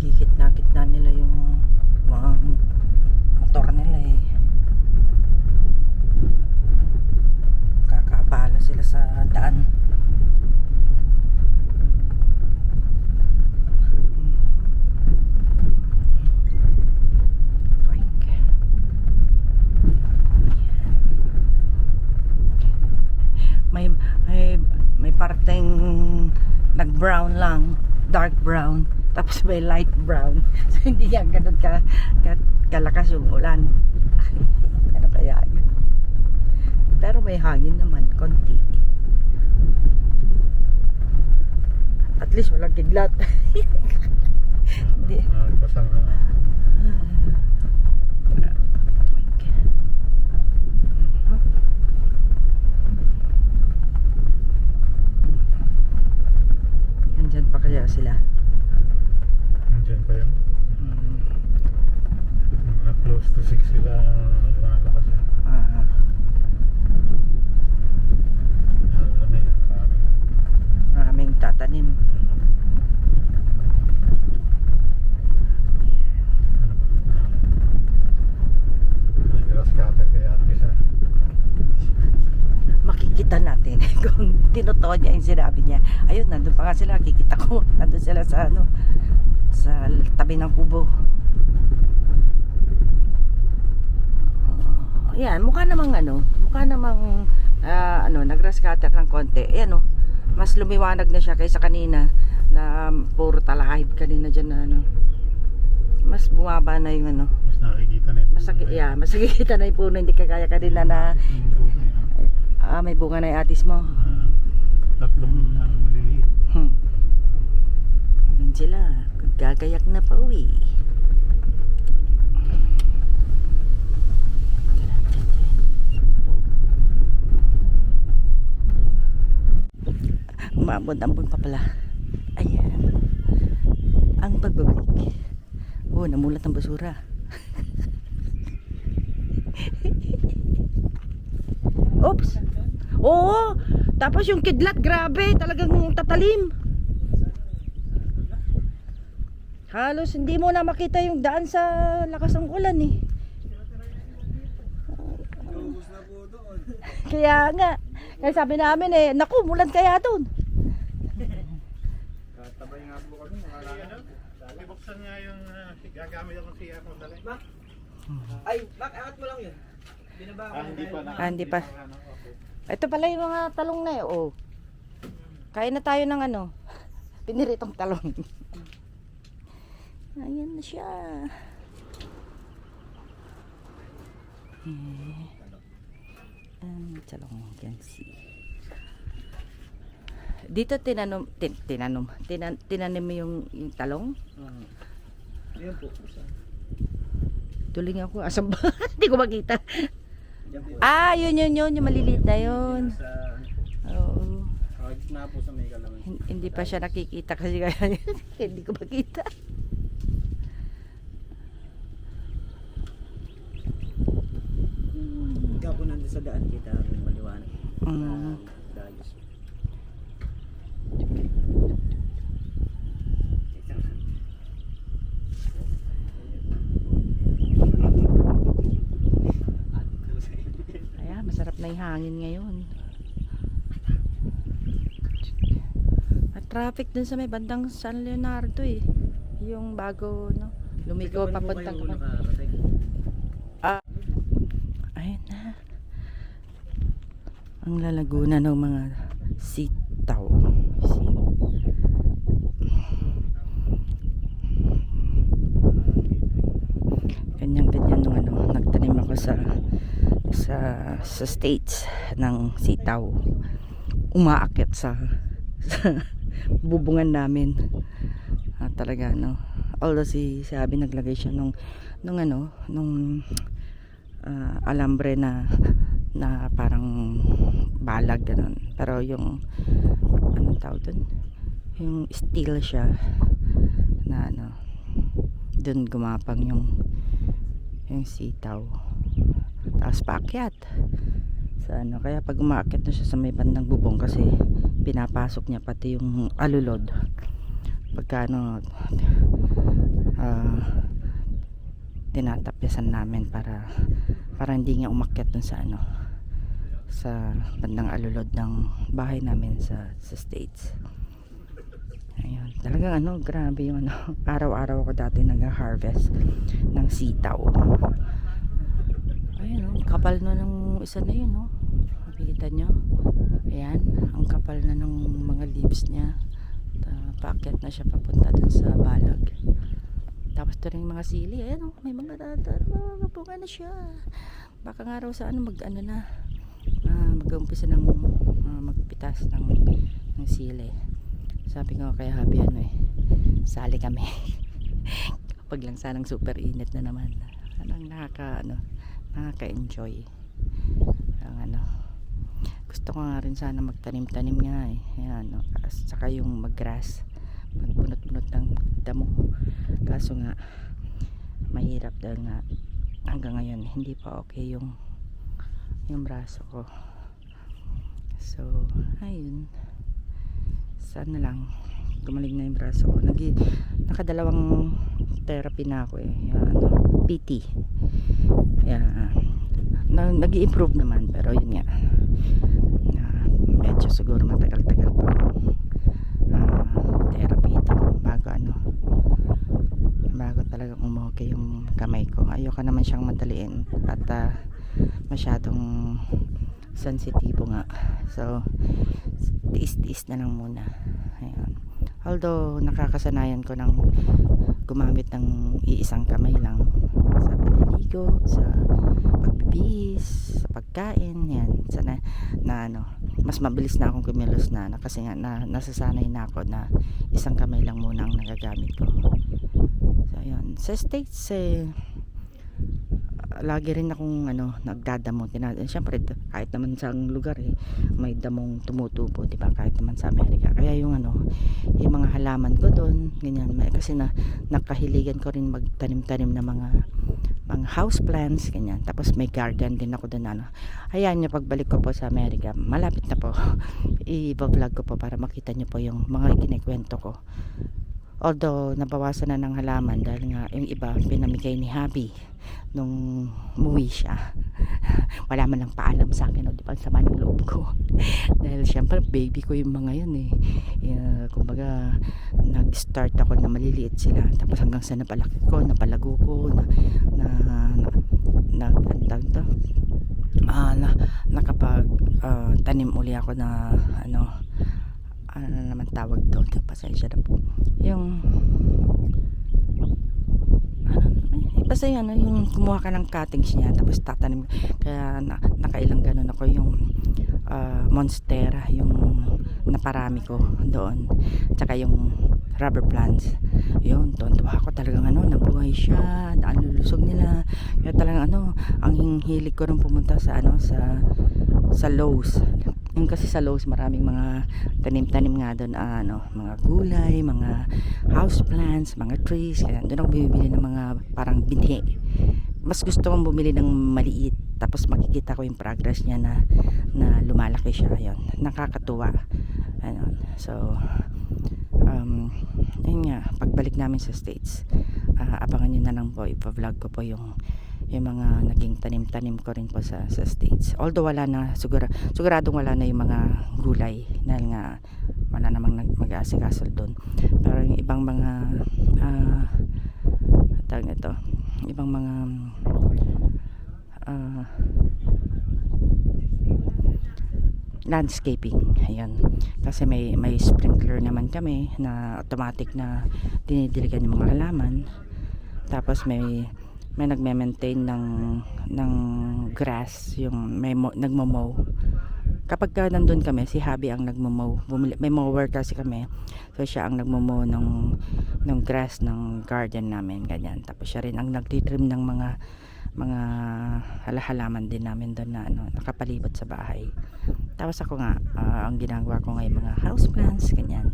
Gigitna-gitna nila yung mga motor nila eh. Kakaabala sila sa daan. Toink. May parteng nag-brown lang, dark brown, tapos may light brown. So hindi yan ganun kalakas yung ulan. Ano kaya yun? Pero may hangin naman, konti. At least walang kidlat. Hindi. pasang Nandyan pa kaya sila? Nandiyan pa yun. Mga close to 6 sila lumalakas yan. Maraming tatanim. Nagras cutter kaya isa. Makikita natin kung tinotoo niya yung sinabi niya. Ayun, nandun pa nga sila, kikita ko. Nandun sila sa ano, sa tabi ng kubo. Yan, mukha namang nag-grass cutter ng konti. Ayan o, mas lumiwanag na siya kaysa kanina na puro talahib kanina dyan na ano. Mas bumaba na yung ano. Mas nakikita na yung puno. Mas nakikita na yung puno. Hindi kagaya kanina na may bunga na yung atis mo. Tatlong maliliit. Yun sila, gagayak na pa uwi. Umabot-ambon pa pala. Ayan. Ang pagbabalik. Oh, namulat ang basura. Oops. Oo. Tapos yung kidlat, grabe. Talagang tatalim. Halos hindi mo na makita yung daan sa lakas ng ulan eh. Kaya nga. Kaya sabi namin eh, naku, mulan kaya doon. Tabay nga po kami. Ibuksan nga yung gagamit akong CR mo dali. Ay, angat mo lang yun. Binaba ko. Hindi pa. Ito pala yung mga talong na eh. Oh. Kain na tayo ng ano. Piniritong talong. Ayan na siya. Talong can see. Dito tinanim mo yung talong? Yan po. Tuling ako. Asam ba? Hindi ko makita. Yan po. Yun. Yung maliliit na yun. Sa Oo. gitna po sa may kalaman. Hindi pa siya nakikita kasi kaya hindi ko makita. Ikaw po nandun sa daan kita rin maliwanag. Dayos. hangin ngayon. At traffic dun sa may bandang San Leonardo eh. Yung bago, no? Lumiko papuntang ayun na. Ang lalaguna ng mga sitaw. See? Ganyan nung nagtanim ako sa States ng sitaw. Umaakyat sa bubungan namin. Talaga no. Although si Abby naglagay siya nung alambre na parang balag ganun. Pero yung anong tawag dun? Yung steel siya na dun gumapang yung sitaw. Tapos paakyat sa kaya pag umaakyat na siya sa may bandang bubong kasi pinapasok niya pati yung alulod pagka tinatapyasan namin para hindi niya umakyat dun sa sa bandang alulod ng bahay namin sa States. Ayun, talagang grabe yung araw-araw ako dati nag-harvest ng sitaw. Ayun, kapal na ng isa na yun, no? Makikita nyo? Ayan, ang kapal na ng mga leaves niya. Paakyat na siya papunta dun sa balag. Tapos ito rin mga sili. Ayan, may mga bunga na siya. Baka nga raw sa mag-umpisa ng magpitas ng sili. Sabi ko kaya Habi sali kami. Kapag lang sanang super init na naman. Nakaka-enjoy. Gusto ko nga rin sana magtanim-tanim nga eh. Ayan, saka yung mag-grass. Magpunot-punot ng damo. Kaso nga mahirap dahil nga hanggang ngayon hindi pa okay yung braso ko. So, ayun. Sana lang gumaling na yung braso ko. Nakadalawang therapy na ako eh. PT. Nag-i-improve naman pero yun nga. Medyo siguro matagal-tagal pa therapy ito bago talagang umokay yung kamay ko. Ayoko naman siyang madaliin at masyadong sensitibo nga. So tiis-tiis na lang muna. Ayan. Although nakakasanayan ko ng gumamit ng iisang kamay lang sa paliligo, sa pagbibihis, sa pagkain, yan. Sana mas mabilis na akong kumilos kasi nga nasasanay na ako na isang kamay lang muna ang nagagamit ko. So ayun, sa States lagi rin akong nagdadamo. Siyempre kahit naman sa lugar may damong tumutubo, di ba? Kahit naman sa Amerika. Kaya yung mga halaman ko doon, ganyan, kasi nakahiligan ko rin magtanim-tanim na mga house plants, ganyan. Tapos may garden din ako doon. Hayaan nyo, pagbalik ko po sa Amerika, malapit na po, i-vlog ko po para makita nyo po yung mga kinikwento ko. Although nabawasan na ng halaman dahil nga yung iba pinamigay ni Habi nung umuwi siya. Wala man lang paalam sa akin, di ba? Ang sama ng loob ko. Dahil syempre baby ko yung mga yun kumbaga nag-start ako na maliliit sila tapos hanggang sa napalaki ko, napalago ko, nakapag tanim uli ako na ano naman tawag doon, pasensya na po, yung basta yung kumuha ka ng cuttings niya tapos tatanim, kaya nakailang ganun ako, yung monstera yung naparami ko doon, tsaka yung rubber plants, yun, tuwa ako talagang nabuhay siya, nalulusog nila, kaya talagang ang hilig ko rin pumunta sa sa Lowe's. Yung kasi sa Lowe's maraming mga tanim-tanim nga doon, mga gulay, mga house plants, mga trees. Kaya doon ako bumibili ng mga parang binhi. Mas gusto kong bumili ng maliit, tapos makikita ko yung progress niya na lumalaki siya. Ayun, nakakatuwa. So ayun nga, pagbalik namin sa States, abangan nyo na lang po, ipa-vlog ko po yung yung mga naging tanim-tanim ko rin po sa States. Although wala na, siguradong wala na yung mga gulay dahil nga wala namang mag-aasikaso doon. Pero yung ibang mga tawag ito, ibang mga landscaping, ayan, kasi may sprinkler naman kami na automatic na dinidiligan yung mga halaman. Tapos may nagme-maintain ng grass, yung nagmo-mow. Kapag nandun kami, si Habi ang nagmo-mow. May mower kasi kami, so siya ang nagmo-mow ng grass ng garden namin, ganyan. Tapos siya rin ang nagtitrim ng mga halaman din namin doon na nakapalibot sa bahay. Tapos ako nga, ang ginagawa ko ngayon mga houseplants, ganyan.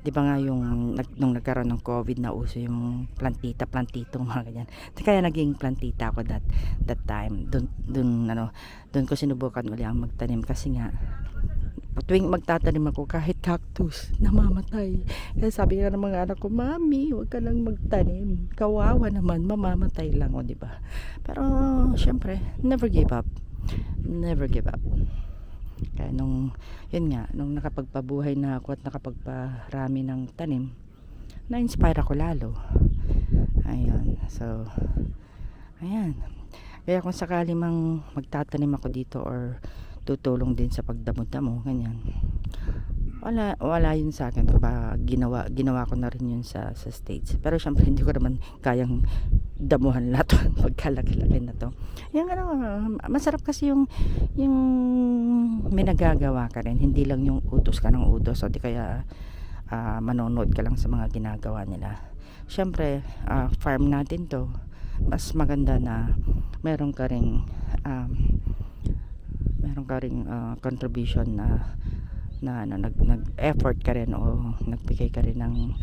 Di ba nga yung nung nagkaroon ng COVID na uso yung plantitong mga ganyan. Kaya naging plantita ako that time. Doon ko sinubukan uli ang magtanim kasi nga tuwing magtatanim ako kahit cactus namamatay. Kaya sabi nga ng mga anak ko, "Mami, huwag ka lang magtanim. Kawawa naman, mamamatay lang." O di ba? Pero syempre, never give up. Never give up. Kaya nung nakapagpabuhay na ako at nakapagparami ng tanim, na-inspire ako lalo. Ayun. So, ayan. Kaya kung sakali mang magtatanim ako dito or tutulong din sa pagdamo-damo, ganyan, wala yun sa akin. Ginawa ko na rin yun sa States. Pero syempre hindi ko naman kayang damuhan lahat pagkalaki-laki na to. Yung masarap kasi yung may nagagawa ka rin, hindi lang yung utos ka ng utos o di kaya manonood ka lang sa mga ginagawa nila. Syempre farm natin to, mas maganda na meron ka ring contribution na nag-effort ka rin o nagbigay ka rin ng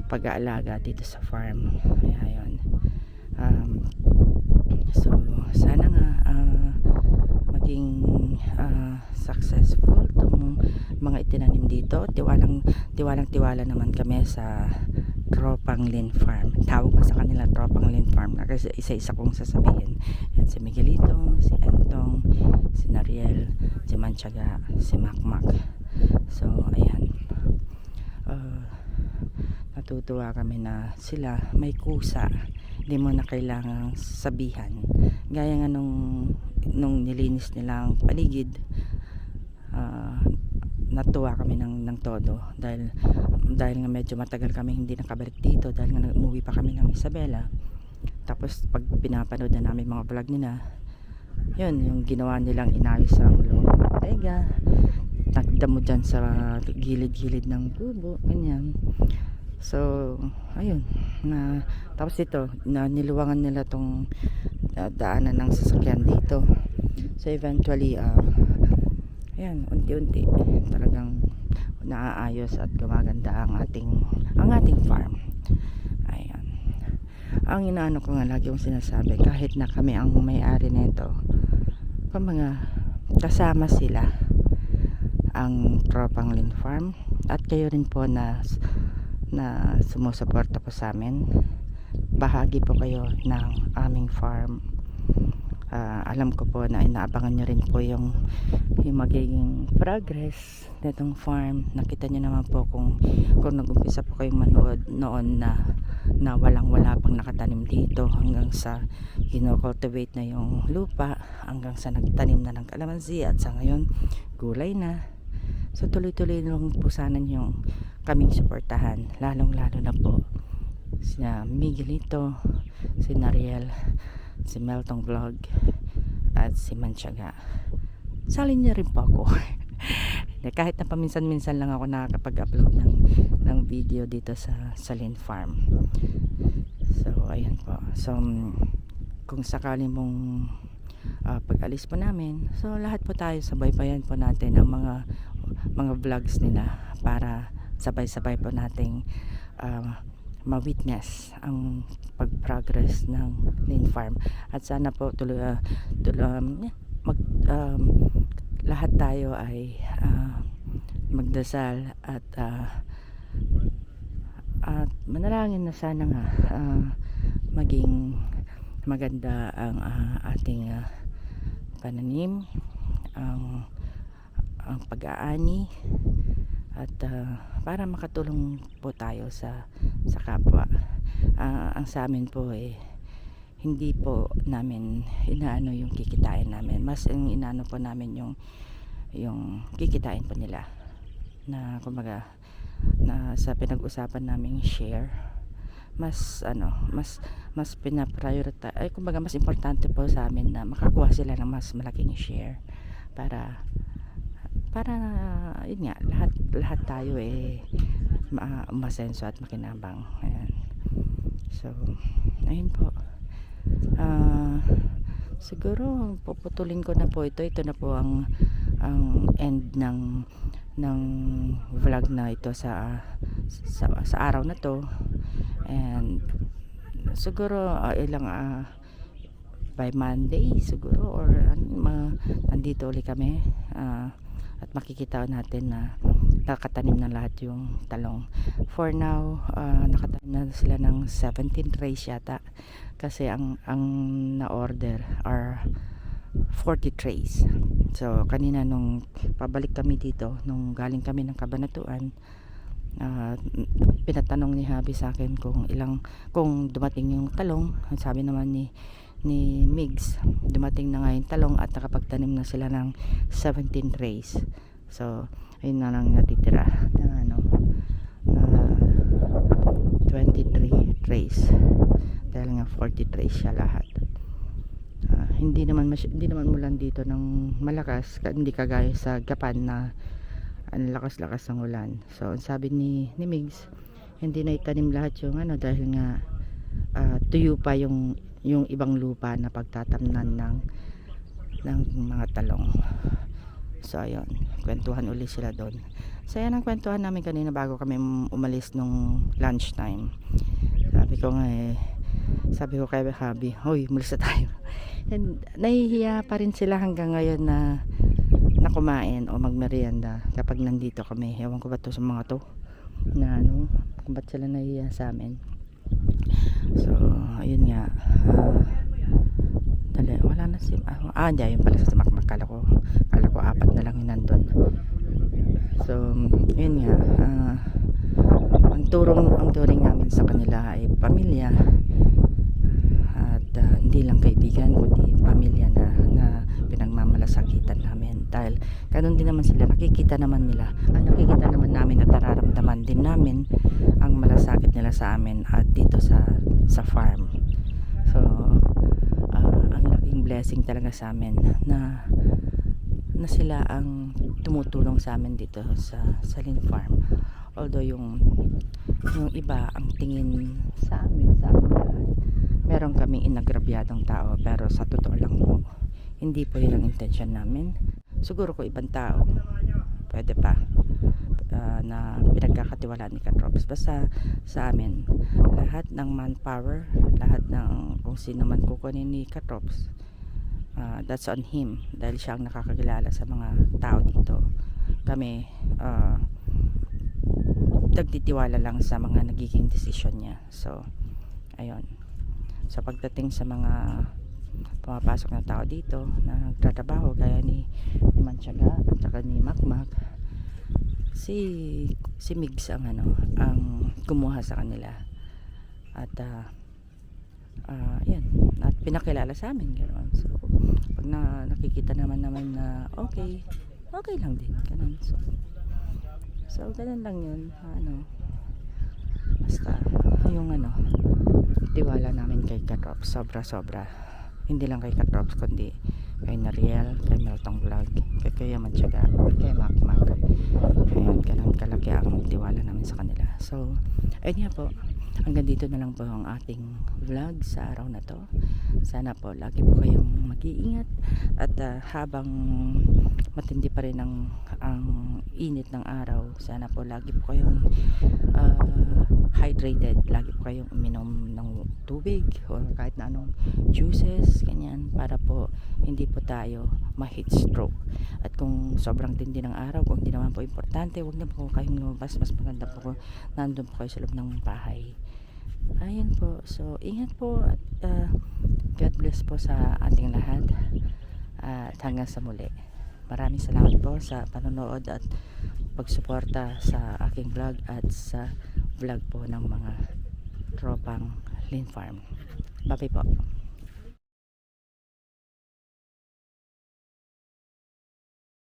pag-aalaga dito sa farm. Ayun. So sana nga maging successful itong mga itinanim dito. Tiwalang-tiwala naman kami sa Tropang Lin Farm. Tawag ko sa kanila Tropang Lin Farm kasi isa-isa kong sasabihin. Yan, si Miguelito, si Entong, si Nariel, si Manchaga, si Makmak. So ayan, natutuwa kami na sila may kusa, hindi mo na kailangang sabihan. Gaya nga nung nilinis nilang paligid, natuwa kami ng todo dahil nga medyo matagal kami hindi nakabalik dito dahil nga umuwi pa kami ng Isabela. Tapos pag pinapanood na namin mga vlog nila, yun yung ginawa nilang inayos ang loob ng bodega, nagdamo dyan sa gilid-gilid ng kubo, ganyan. So ayun tapos ito niluwangan nila tong daanan ng sasakyan dito. So eventually ayan, unti-unti talagang naaayos at gumaganda ang ating farm. Ayan. Ang inaano ko nga lagi yung sinasabi, kahit na kami ang may-ari nito, kung mga kasama sila ang Tropang Lin Farm at kayo rin po na sumusuporta po sa amin, bahagi po kayo ng aming farm. Alam ko po na inaabangan nyo rin po yung magiging progress nitong farm. Nakita nyo naman po kung nag-umpisa po kayong manood noon na walang-wala pang nakatanim dito hanggang sa kino-cultivate na yung lupa, hanggang sa nagtanim na ng kalamansi at sa ngayon gulay na. So tuloy-tuloy lang po sana yung kaming suportahan, lalong-lalo na po si Miguelito, si Nariel, si Meltong Vlog at si Manchaga. Salin niya rin po ako. Kahit na paminsan-minsan lang ako nakakapag-upload ng video dito sa Lin Farm. So ayan po. So kung sakali mong pag-alis po namin, so lahat po tayo sabay-bayan po natin ang mga vlogs nila para sabay-sabay po nating ma-witness ang pag-progress ng Lin Farm. At sana po lahat tayo ay magdasal at manalangin na sana nga maging maganda ang ating pananim, ang pag-aani, at para makatulong po tayo sa kapwa. Ang sa amin po hindi po namin inaano yung kikitain namin, mas ang inaano po namin yung kikitain po nila, na kumbaga na sa pinag-usapan naming share, mas pina-prioritize, kumbaga mas importante po sa amin na makakuha sila ng mas malaking share para yun nga, lahat tayo umasenso at makinabang. Ayan. So ayun po. Siguro puputulin ko na po ito na po ang end ng vlog na ito sa araw na to. And siguro ilang by Monday siguro, or nandito ulit kami, at makikita natin na nakatanim na lahat yung talong. For now, nakatanim na sila ng 17 trays yata, kasi ang na-order are 40 trays. So kanina nung pabalik kami dito, nung galing kami ng Cabanatuan, pinatanong ni Habi sa akin kung dumating yung talong. Sabi naman ni Migs, dumating na nga yung talong at nakapagtanim na sila ng 17 trays. So ayun na lang natitira na 23 trays, dahil nga 40 trays siya lahat. Hindi naman mulan dito ng malakas, hindi kagaya sa Japan na ang lakas-lakas ng ulan. So sabi ni Migs, hindi na itanim lahat yung dahil nga tuyo pa yung ibang lupa na pagtatamnan ng mga talong. So ayun, kwentuhan uli sila doon. So yan ang kwentuhan namin kanina bago kami umalis nung lunch time. Sabi ko kay Habi, hoy, umalis na tayo. And nahihiya pa rin sila hanggang ngayon na kumain o magmerienda kapag nandito kami. Ewan ko ba to sa mga to na kung ba't sila nahihiya sa amin. So ayun nga, wala na si hindi, yun pala sa Makmak. Kala ko 4 na lang yun nandun. So yun nga, ang turing namin sa kanila ay pamilya, at hindi lang kaibigan kundi pamilya na pinagmamalasakitan namin, dahil ganun din naman sila, nakikita naman namin at nararamdaman din namin ang malasakit nila sa amin at dito sa farm. So ang laking blessing talaga sa amin na sila ang tumutulong sa amin dito sa Salin Farm. Although yung iba ang tingin sa amin lahat, meron kaming inagrabyadong tao, pero sa totoo lang po, hindi po yun ang intention namin. Siguro ko ibang tao pwede pa, na pinagkakatiwalaan ni Katrops. Basta sa amin, lahat ng manpower, lahat ng kung sino man kukunin ni Katrops, that's on him, dahil siya ang nakakakilala sa mga tao dito. Kami nagtitiwala lang sa mga nagiging desisyon niya. So ayun, sa pagdating sa mga pumapasok na tao dito na nagtatrabaho gaya ni Manchaga at saka ni Makmak, si Migs ang kumuha sa kanila, at yan, at pinakilala sa amin gano'n. So pag nakikita naman na okay lang din gano'n. So gano'n lang yun, basta yung tiwala namin kay Katrops, sobra, hindi lang kay Katrops kundi kay Nariel, kay Meltong Vlog, kay Kuya Manchaga, kay Makmak. Ayun, ganun kalaki ang tiwala namin sa kanila. So ayun nga po, hanggang dito na lang po ang ating vlog sa araw na to. Sana po lagi po kayong mag-iingat, at habang matindi pa rin ang init ng araw, sana po lagi po kayong hydrated, lagi po kayong uminom ng tubig o kahit na anong juices, ganyan, para po hindi po tayo ma-heat stroke. At kung sobrang tindi ng araw, kung hindi naman po importante, huwag na po kayong lumabas. Mas maganda po kung nandun po kayo sa loob ng bahay Ayun po. So, ingat po at God bless po sa ating lahat. At hanggang sa muli. Maraming salamat po sa panonood at pagsuporta sa aking vlog at sa vlog po ng mga tropang Lynn Farm. Bye-bye po.